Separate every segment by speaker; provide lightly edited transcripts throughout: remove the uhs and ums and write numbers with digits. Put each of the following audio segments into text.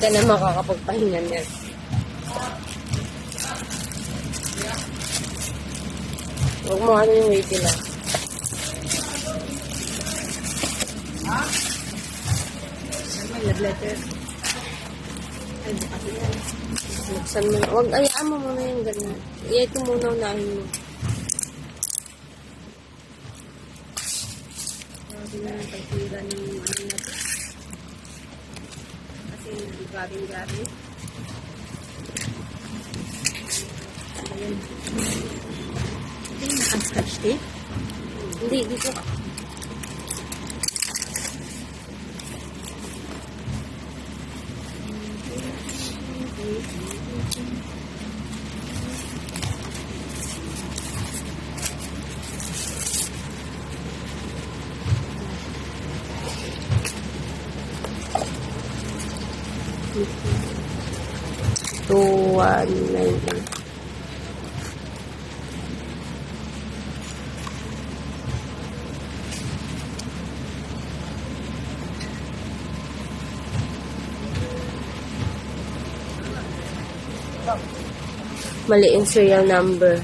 Speaker 1: ka na makakapagpahinga niyan. Huwag mo ano yung waiting lang. May love letter. Ay, bukas yan. Buksan mo. Huwag, ayaan mo muna yung ganyan. Ito muna unahin mo. Sabi na yung pagtira ng ano na ito. Kasi nagigabing-gabing. Ayan. Ito yung naka-scratch tape? Hindi, dito ka. Tuwan na yun. Mali yung serial number.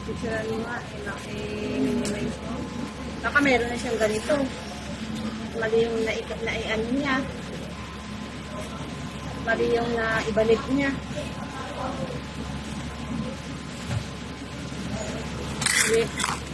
Speaker 2: Picture mo nga, minimize mo. Baka meron na siyang ganito. Mali yung naian niya. Mali yung naibalik niya. Okay.